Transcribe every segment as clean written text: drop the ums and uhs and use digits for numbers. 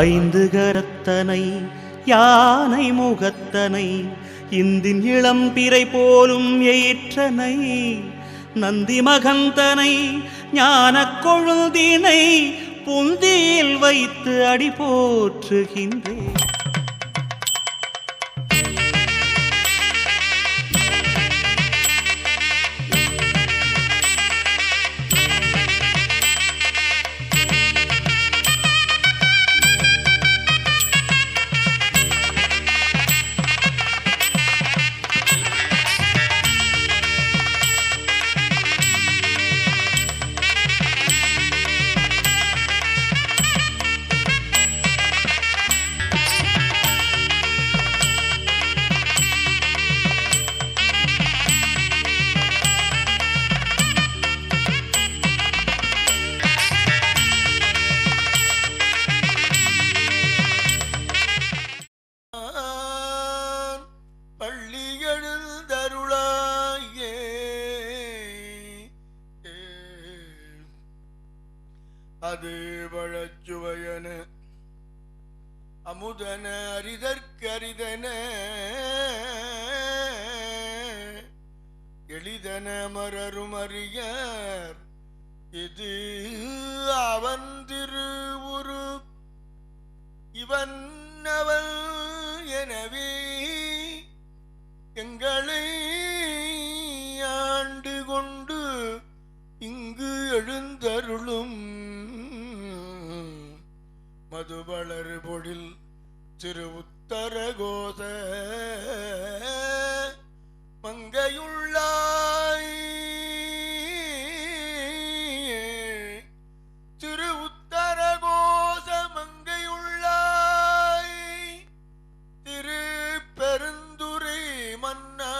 ஐந்து கரத்தனை யானை முகத்தனை இந்தின் இளம் பிறை போலும் ஏற்றனை நந்தி மகந்தனை ஞான கொழுந்தினை புந்தியில் வைத்து அடி போற்றுகின்றேன். அது வழச்சுவையன அமுதன அரிதற்கரிதன எளிதன மரரும் அறியார் இது அவன் திருவுரு இவன் அவன் எனவே எங்களை ஆண்டு கொண்டு இங்கு எழுந்தருளும் மதுவளர் பொழில் திரு உத்தரகோச மங்கையுள்ளாய் திரு உத்தரகோச மங்கையுள்ளாய் திரு பெருந்துரை மன்னா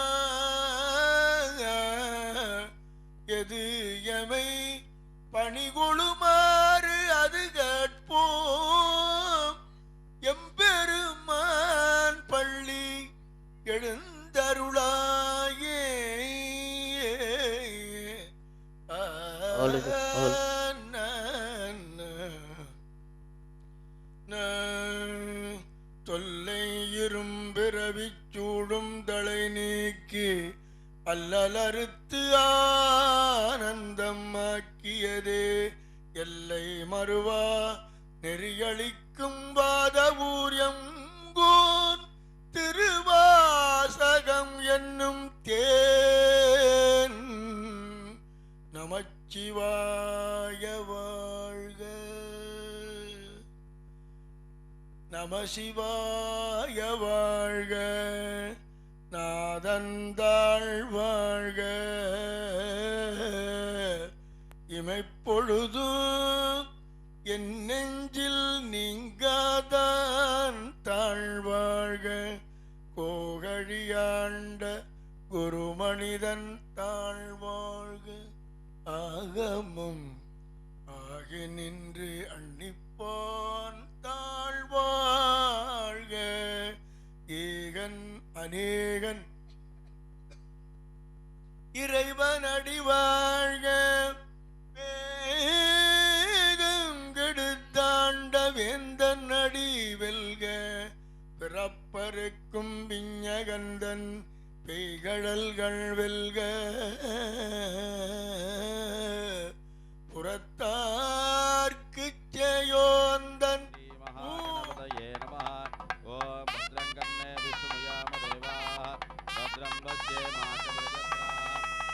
எது எமை பணிகொளுமாறு அது கேட்போம் எம்பெருமான் பள்ளி எழுந்தருளாயே. தொல்லை இரும்பிறவிச் சூடும் தலை நீக்கி அல்லலறுத்து ஆனந்தம் ஆக்கியதே எல்லை மறுவா நெறியளிக்கும் வாதவூரியம் கோன் திருவாசகம் என்னும் தேன் நமச்சிவாய வாழ்க நமசிவாய வாழ்க நாதந்தாள் வாழ்க இமைப்பொழுது என் நெஞ்சில் நீங்காதான் தாழ்வாழ்க கோகழியாண்ட குருமனிதன் தாழ்வாழ்க ஆகமும் ஆகி நின்று அன்னிப்பான் தாழ்வாழ்க ஏகன் அநேகன் இறைவன் அடிவாழ்க வேகங்கெடுத்தாண்ட வேந்தன் அடி வெல்க பிறப்பருக்கும் விஞ்ஞகந்தன் பெய்கடல்கள் வெல்க புறத்தார்க்கு செய்யோந்தன் भद्रं वच्चे मातृजत्रा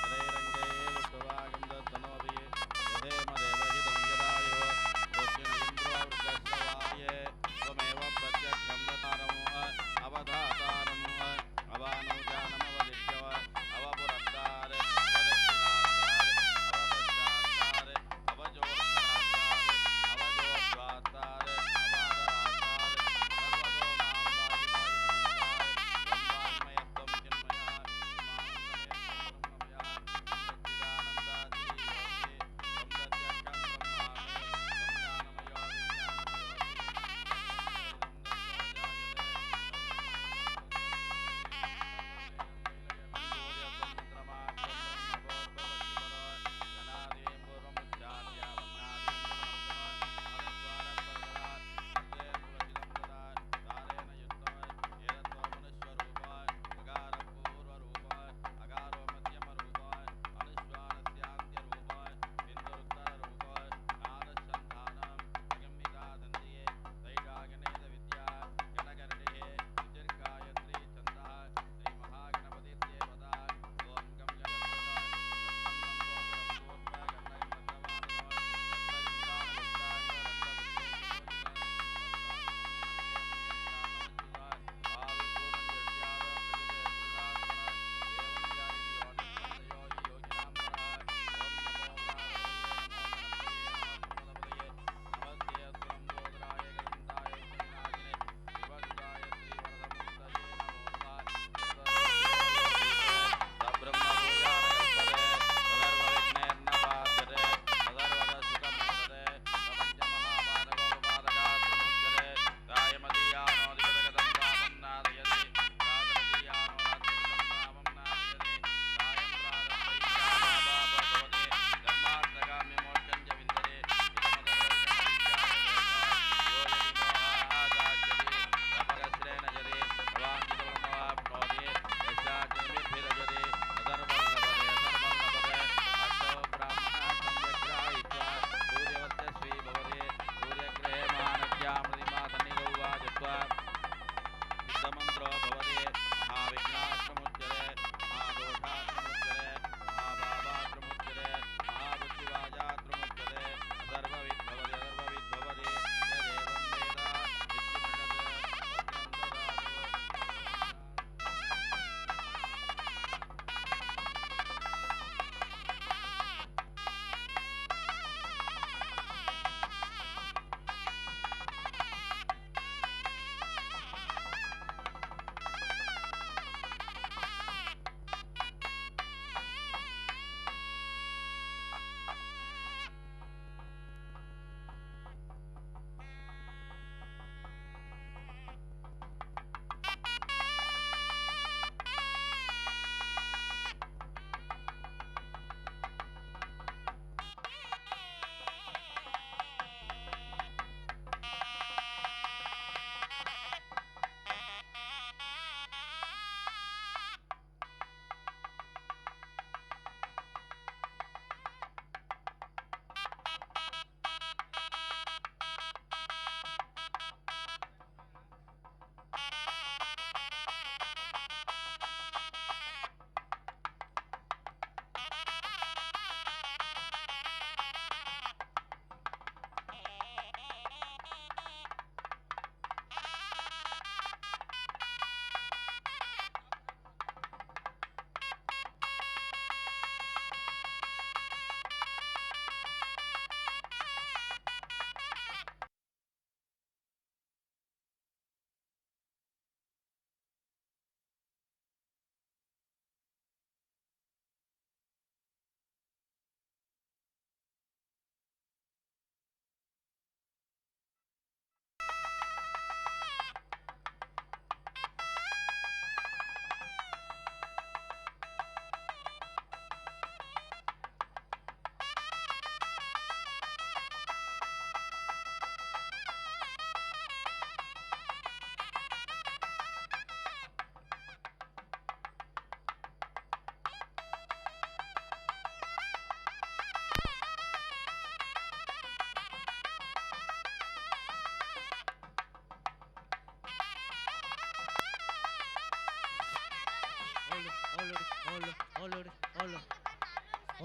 हरेरङ्गे विष्णुवागं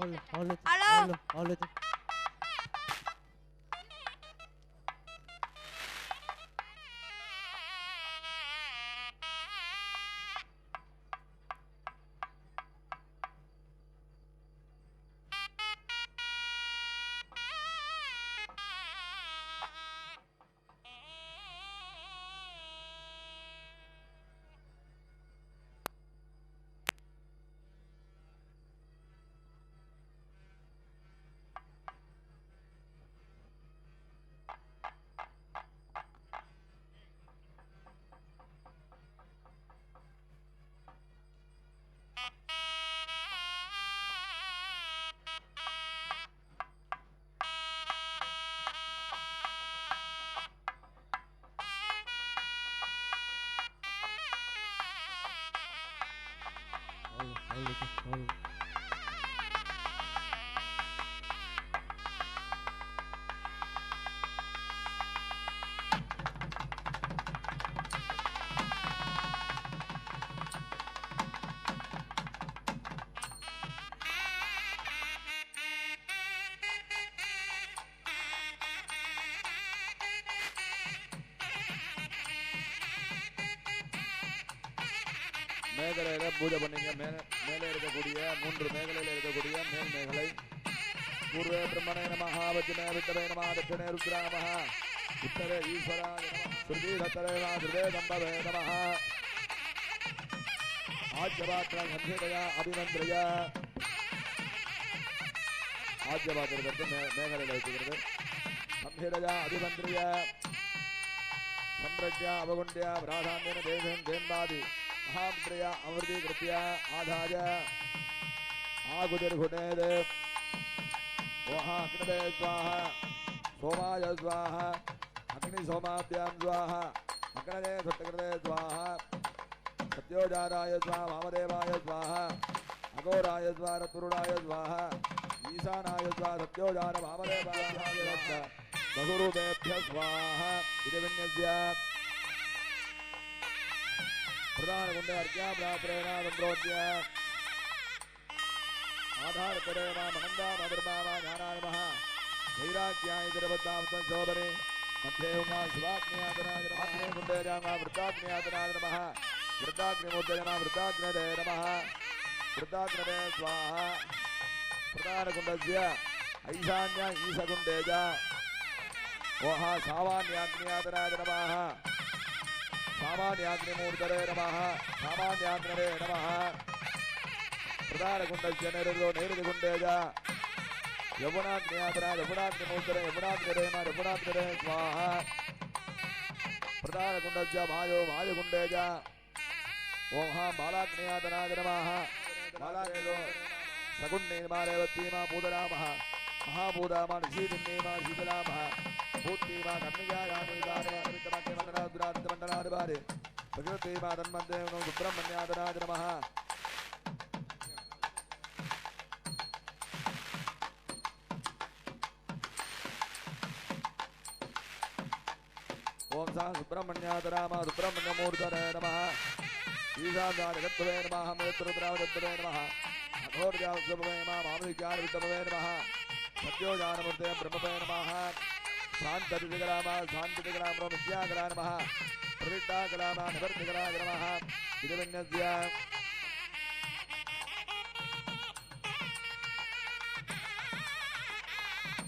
ஹலோ மேகலையில பூஜை பண்ணீங்க. மேலே இருக்கக்கூடிய 3 மேகலையில இருக்கக்கூடிய மேல் மேகலை பூர்வே பிரம்மணே நமஹ வஜ்ரே விட்டவே நமஹ தட்சிணே ருத்ரா நமஹ உத்தரே ஈஸ்வராய நமஹ ஸ்ருதி தத்தரே வாசுதே தம்பவே நமஹ ஆஜ்யபாத்ரம் சம்ஹிதயா அபிமந்திரயா ஆஜ்யபாத்திரத்தை மேகலையில வச்சுக்கிறது. சம்ஹிதயா அபிமந்திரயா சம்ரஜ்யா அவகுண்ட்யா பிராதான்யன தேவன் தேன்பாதி महाप्रिया अमृति कृत्या आधाय आगुदिर्घुटेद वहाँ अग्नदे स्वाहा सोमाय स्वाहा अग्नि सोमाभ्यां स्वाहा अग्नदे सुट्टकृते स्वाहा सत्योजाराय स्वाहा वामदेवाय स्वाहा अघोराय स्वाहा रत्तुरुणाय स्वाहा ईशानाय स्वाहा सत्योजार वामदेवाय बहुरूपेभ्यः स्वाहा इति विन्यस्य प्रधान गुंडे अर्घ्या प्राप्रेण संप्रोच्य आधार करेण महंदा मधुर्मावा ज्ञानाय नमः वैराग्याय तिरुपतावतं शोभने मध्ये उमा शिवाग्नियातनाय नमः अग्नि गुंडे जामा वृद्धाग्नियातनाय नमः वृद्धाग्निमूर्तये नमः वृद्धाग्नदे नमः वृद्धाग्नदे स्वाहा प्रधान गुंडस्य ऐशान्य ईशगुंडेज वहा सामान्याग्नियातनाय नमः सामान्याग्निमूर्तये नमः सामान्याग्नरे नमः प्रधान गुंडस्य नैरुदिगुंडेज यमुनाग्नियातनाय यमुनाग्निमूर्तये यमुनाग्नरे नमः यमुनाग्नरे स्वाहा प्रधान गुंडस्य वायो वायुगुंडेज ओम बालाग्नियातनाय नमः बालाग्नियो सगुण्ये नमः रेवतीमा पूतनामः महाभूतामा ऋषिदिन्येमा शीतलामः भूतिमा कन्यायामीदाने अमितमन्ये मण्डलाद्रादिमण्डलादिवारे प्रकृतिमा तन्मन्ये सुब्रह्मण्यातनाय नमः ओम सा सुब्रह्मण्यातनामा सुब्रह्मण्यमूर्तये नमः ईशान्याजगत्तवे नमः मृत्युरुद्रावदत्तवे नमः अघोर्यावत्तवे नमः मामलिक्यार्वित्तवे नमः सत्योजानमूर्तये ब्रह्मवे नमः शांततिकरामा शांततिकरामो नित्याकरा नमः प्रतिष्ठाकरामा निवर्तिकराय नमः इदविन्यस्य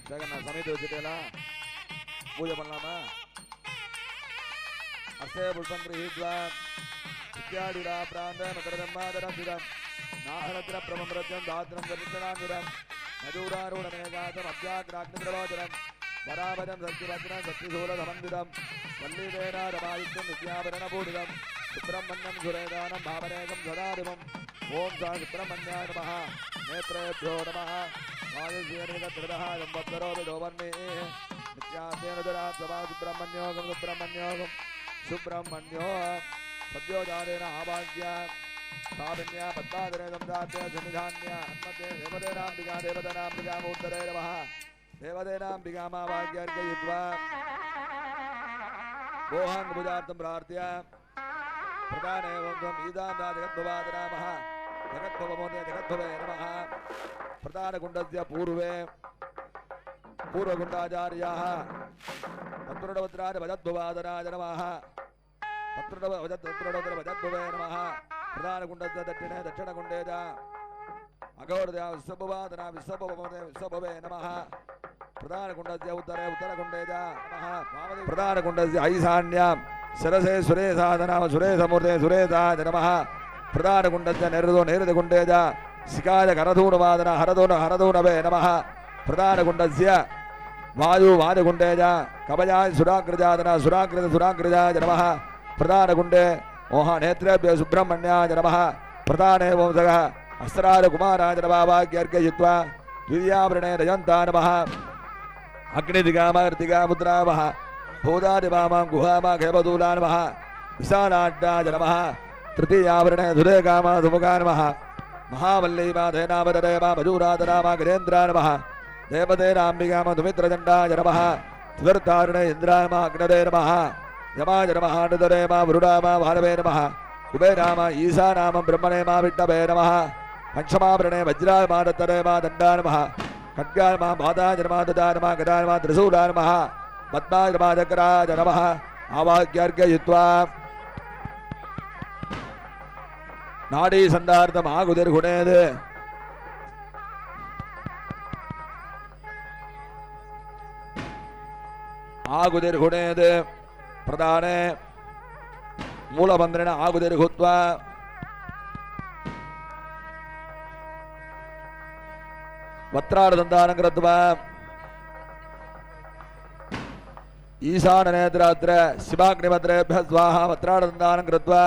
जगन्नाथ समिति वच्चिटेला पूजा पण्णलामा अस्ते पुष्पं गृहीत्वा इत्यादिरा प्रान्ते मकरदम्मादरन्दिरं नाहरत्र प्रमम्रत्यं दात्रं दरिद्रनान्दिरं मधुरारूढमेकादम् अभ्याग्राग्निद्रलोचनं वरावरं सत्यवज्रं सत्यशूलधमन्दिरं वल्लीवेनारमायुक्तं विद्याभरणपूरितं सुब्रह्मण्यं सुरेदानं भावनेकं सदादिवम् ओम सा सुब्रह्मण्याय नमः नेत्रेभ्यो नमः वायुस्येनिकत्रिदः सम्वत्सरो विदोवर्णे नित्यास्तेन दरात् सभा सुब्रह्मण्योगं सुब्रह्मण्योगं सुब्रह्मण्यो सद्योजातेन आभाग्य साभिन्या पद्मादरे संजात्य सन्निधान्य अन्मध्ये देवदेनाम्बिका देवदेनाम्बिकामूर्तये नमः देवदेनाम्बिकामाभाग्यर्घयित्वा गोहाङ्गभुजार्थं प्रार्थ्य प्रधाने वंशम् ईदां जगद्भवादनामः जगद्भवमोदे जगद्भवे नमः प्रधानकुण्डस्य पूर्वे पूर्वकुण्डाचार्याः तत्पुरुषवज्राज भजद्भवादनाय नमः तत्पुरुषवज्रभवे नमः प्रधानकुण्डस्य दक्षिणे दक्षिणकुण्डे च अघोरदया विश्वभवादना विश्वभवमोदे विश्वभवे नमः प्रधानकुण्डस्य उत्तरे उत्तरकुण्डे च नमः प्रधानकुण्डस्य ऐशान्यां शिरसे सुरेशादनाम सुरेशमूर्ते सुरेशाय नमः प्रधानकुण्डस्य नैऋतकुण्डे च शिखाय करधूनवादन हरधूनवे नमः प्रधानकुण्डस्य वायुकुण्डे च कवचाय सुराग्रजादन सुराग्रजाय नमः प्रधानकुण्डे मोहनेत्रेभ्य सुब्रह्मण्याय नमः प्रधाने वंशः अस्त्रारकुमाराय नमः वाक्यर्घयित्वा द्वितीयावृणे रजन्ता नमः अग्निदिगामर्तिगामुद्रावः भूदादिवामां गुहामा खेपदूला नमः विशालाड्डाय नमः तृतीयावृणे धुरेगामा धुमुगा नमः महावल्लीमा धेनामदरेमा मजूरादनामा गिरेन्द्रा नमः देवतेनाम्बिकामा धुमित्रचण्डाय नमः चतुर्थावृणे इन्द्रामा अग्नदे नमः यमाय नमः अनुदरेमा वरुडामा भानवे नमः कुबेरामा ईशानामा ब्रह्मणेमा विष्णवे नमः पंचमावृणे वज्रामा दत्तरेमा दण्डा नमः खड्गामा बाधाय नमः ददाय नमः गदाय नमः त्रिशूलाय नमः पद्माय नमः चक्राय नमः आवाक्यार्घयित्वा नाडी संदार्थम् आहुतिर्हुणेत् प्रदाने मूलमन्त्रेण आहुतिर्हुत्वा वत्रार्धन्दानं कृत्वा ईशाननेत्रात्र शिवाग्निमन्त्रेभ्यः स्वाहा वत्रार्धन्दानं कृत्वा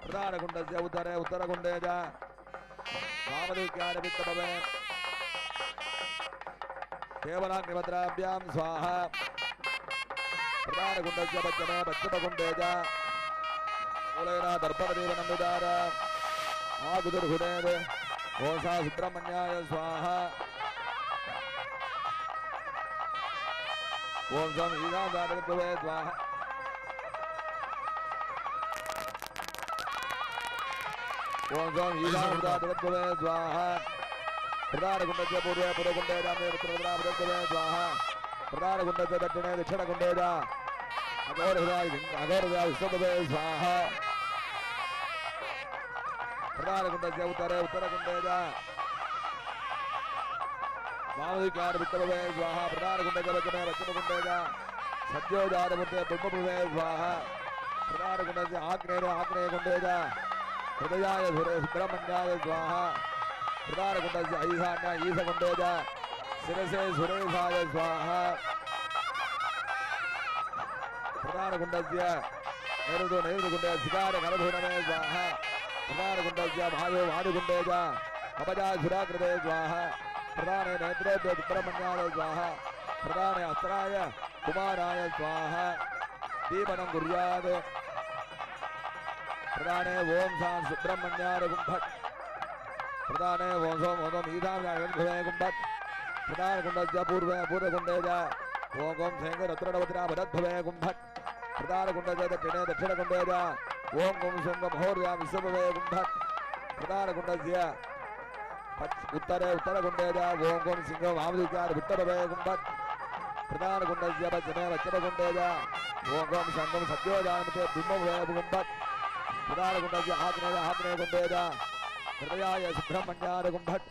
प्रधानकुण्डस्य उत्तरे उत्तरकुण्डे च वामदिक्यारवित्तभवे केवलाग्निमन्त्राभ्यां स्वाहा प्रधानकुण्डस्य पश्चिमे पश्चिमकुण्डे च मूलेन दर्पणदेवनं विदार आहुतिर्हुणेत् ओं सा सुब्रह्मण्याय स्वाहा ओं सं ईशानदानकृत्वे स्वाहा ओं सं ईशानदानकृत्वे स्वाहा प्रधानकुण्डस्य पूर्वे पूर्वकुण्डे उत्तरकुण्डे स्वाहा प्रधानकुण्डस्य दक्षिणे दक्षिणकुण्डे च अघोरदया विश्वभवे स्वाहा प्रधानकुण्डस्य उत्तरे उत्तरकुण्डे च वामदिक्यारवित्तभवे स्वाहा प्रधानकुण्डस्य पश्चिमे पश्चिमकुण्डे च सद्योजातमूर्ते ब्रह्मभवे स्वाहा प्रधानकुण्डस्य आग्नेयकुण्डे च हृदयाय सुब्रह्मण्याय स्वाहा प्रधानकुण्डस्य ऐशान्य ईशकुण्डे च शिरसे सुरेशाय स्वाहा प्रधानकुण्डस्य नैऋतकुण्डे शिखाय करधूनवे स्वाहा प्रधानकुण्डस्य वायुकुण्डे च कवचाय सुराकृते स्वाहा प्रधाने नेत्रेभ्यो सुब्रह्मण्याय स्वाहा प्रधाने अस्त्राय कुमाराय स्वाहा दीपनं कुर्यात् प्रधाने ओं सां सुब्रह्मण्याय कुम्भट् प्रधाने ओं सोम ईशान्याय कुम्भट् प्रधानकुण्डस्य पूर्वकुण्डे च ओं शेङ्गरत्रणवज्रा भरद्भवे कुम्भट् प्रधानकुण्डस्य दक्षिणे दक्षिणकुण्डे च ओं महोर्या विश्वभवे कुम्भट् प्रधानकुण्डस्य उत्तरे उत्तरकुण्डे च ओं सिंह वामदिक्यारवित्तभवे कुम्भट् प्रधानकुण्डस्य पश्चिमे पश्चिमकुण्डे च ओं शङ्खं सद्योजानमते बिम्बभवे कुम्भट् प्रधानकुण्डस्य आग्नेयकुण्डे च हृदयाय सुब्रह्मण्याय कुम्भट्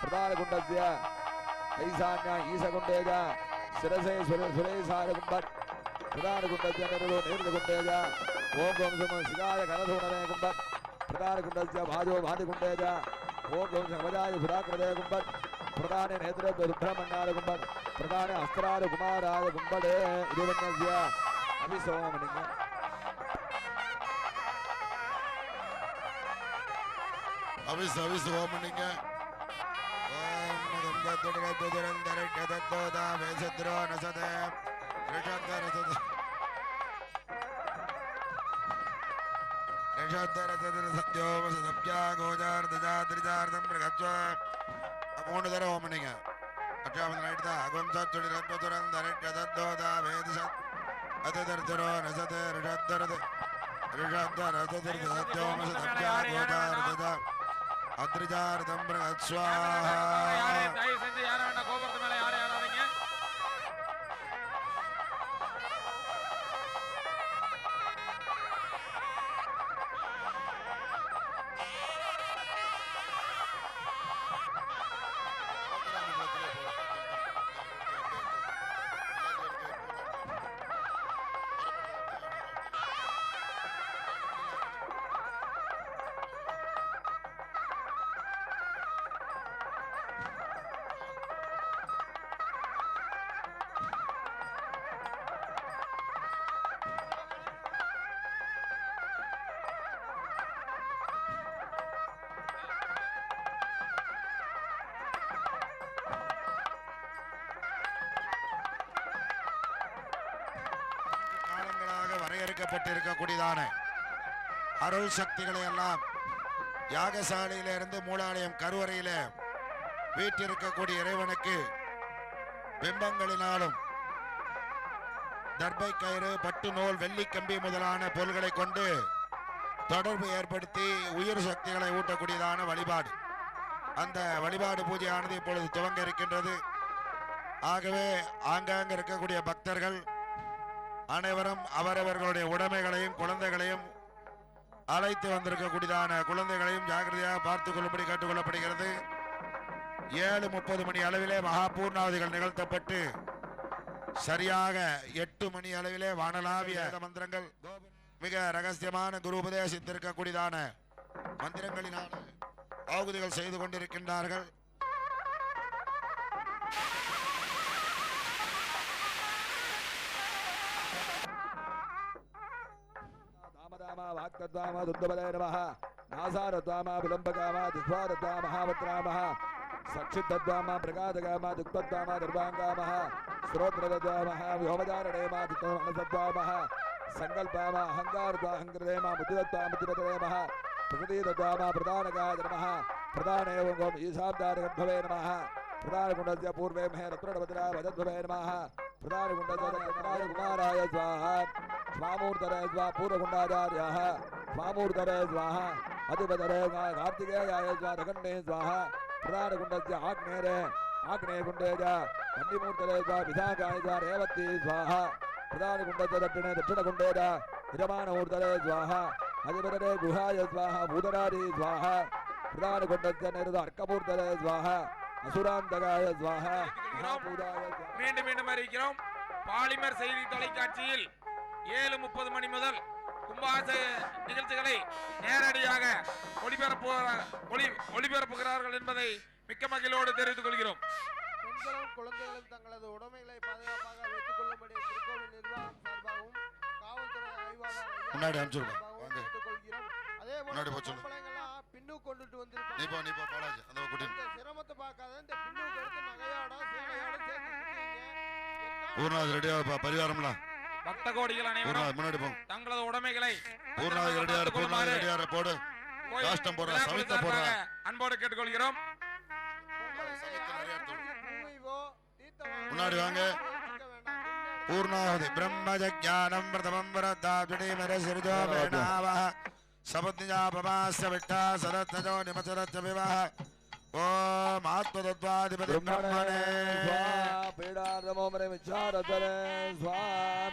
प्रधानकुण्डस्य ऐशान्य ईशकुण्डे च शिरसे सुरेशाय कुम्भट् प्रधानकुण्डस्य नैऋतकुण्डे च ओं शिखाय करधूनवे कुम्भट् प्रधानकुण्डस्य भादिकुण्डे च ओं कवचाय सुराकृते कुम्भट् प्रधाने नेत्रेभ्यो सुब्रह्मण्याय कुम्भट् प्रधाने अस्त्राय कुमाराय कुम्भटे इदिवन्यस्य अभिसोमनिङ्ग अभिसोमनिङ्ग மூணு தடவை ஓம் பண்ணிங்க. அட்டாமது நைட்டு தான் அகம் சத்துடி ரத்வதுரம் தரிட்ட தத்தோதா வேதிசத் அததர்தரோ நசதே ரிஷத்தரது ரிஷத்தரததர்த சத்யோமசத்யாகோதாரதா அத்ரிஜாரதம் பிரகத்ஸ்வாஹா. தயவு செஞ்சு யார வேண்டாம், கோபுரத்து மேல யாரும் ஏறாதீங்க. வரையறுக்கப்பட்டிருக்கக்கூடியதான அருள் சக்திகளை எல்லாம் யாகசாலையிலிருந்து மூலாலயம் கருவறையில வீட்டிருக்கக்கூடிய இறைவனுக்கு பிம்பங்களினாலும் தர்பை கயிறு பட்டு நூல் வெள்ளிக்கம்பி முதலான பொருள்களை கொண்டு தொடர்பு ஏற்படுத்தி உயிர் சக்திகளை ஊட்டக்கூடியதான வழிபாடு. அந்த வழிபாடு பூஜையானது இப்பொழுது துவங்க இருக்கின்றது. ஆகவே ஆங்காங்க இருக்கக்கூடிய பக்தர்கள் அனைவரும் அவரவர்களுடைய உடைமைகளையும் குழந்தைகளையும் அழைத்து வந்திருக்கக்கூடியதான குழந்தைகளையும் ஜாக்கிரதையாக பார்த்துக் கொள்ளும்படி கேட்டுக்கொள்ளப்படுகிறது. 7:30 மணி அளவிலே மகா பூர்ணாவதிகள் நிகழ்த்தப்பட்டு சரியாக 8 மணி அளவிலே வானலாவிய மந்திரங்கள் மிக ரகசியமான குரு உபதேசித்திருக்கக்கூடியதான மந்திரங்களினால் ஆகுதிகள் செய்து கொண்டிருக்கின்றார்கள். தாமதாமா வாக்தத்வாமா துர்தபலே நமஹ நாசாரத்வாமா விலம்பகாமா திஸ்வாரத்வா மகாவத்ராமஹ சக்ஷித்தத்வாமா பிரகாதகாமா துக்தத்வாமா தர்வாங்காமஹ ஸ்ரோத்ரதத்வாமஹ வியோமதாரணேமா தித்தமனசத்வாமஹ சங்கல்பாமா அகங்காரத்வா அகங்கிருதேமா முத்திதத்வா முத்திபதேமஹ பிரகதீதத்வாமா பிரதானகாய நமஹ பிரதானேவம் ஈசாப்தாரகத்வவே நமஹ பிரதானகுண்டஸ்ய பூர்வே மஹே ரத்னபத்ரா வதத்வவே நமஹ பிரதானகுண்டஸ்ய குமாராய ஸ்வாஹா स्वामूर्तरे स्वा पूर्वकुंडाचार्यः स्वामूर्तरे स्वाहा अधिपतरे कार्तिकेयाय स्वा दखण्डे स्वाहा प्रधानकुण्डस्य आग्नेरे आग्नेयकुण्डे च कन्निमूर्तरे स्वा विशाखाय स्वा रेवती स्वाहा प्रधानकुण्डस्य दक्षिणे दक्षिणकुण्डे च यजमानमूर्तरे स्वाहा अधिपतरे गुहाय स्वाहा भूतरारी स्वाहा प्रधानकुण्डस्य निरुद अर्कमूर्तरे स्वाहा असुरान्तकाय स्वाहा महापूजाय மீண்டும் மீண்டும் அறிவிக்கிறோம். பாலிமர் செய்தி தொலைக்காட்சியில் 7:30 மணி முதல் கும்பாச நிகழ்ச்சிகளை நேரடியாக ஒளிபரப்புகிறார்கள் என்பதை மிக்க மகிழ்வோடு தெரிவித்துக் கொள்கிறோம். பெண்களும் குழந்தைகளும் தங்களது உடைமைகளை பாதுகாப்பாக வைத்துக் கொள்ளும்படி திருக்கோவில் நிர்வாகம் சார்பாகவும் காவல்துறை ஆய்வாளர் முன்னாடி அனுப்பிச்சுடுங்க. வாங்க. கேட்டுக்கொள்கிறோம். அதே முன்னாடி போல போக சொல்லு. பொம்பளைங்கெல்லாம் பின்னு கொண்டுட்டு நீ வந்திருப்பாங்க. போ பாலாஜி அந்த குட்டி இந்த சிரமத்தை பார்க்காத இந்த பின்னுக்கு எடுத்து நகையோட சேலையோட சேர்த்து கொடுத்தீங்க. பூர்ணாவது ரெடியா பரிகாரம்லாம் பக்த கோடிகள் அனைவரும் பூர்ணாவது முன்னாடி போங்க. தங்களது உடைமைகளை பூர்ணாவது ரெடியா போடு காஷ்டம் போடுறா சவித்த போடுறா அன்போடு கேட்டுக்கொள்கிறோம். முன்னாடி வாங்க. பூர்ணாவதி பிரம்மஜானம் பிரதமம் வரதாஜுடி மரசிருஜோ மேனாவஹ சபத்ஞாபமாஸ்ய விட்டா சதத்னஜோ நிமசரத்ய விவாஹ ஓம் ஆத்மதத்வாதிபதி பிரம்மணே ब्रह्मणे स्वा पीडार्धमोमरे विचारतरे स्वाम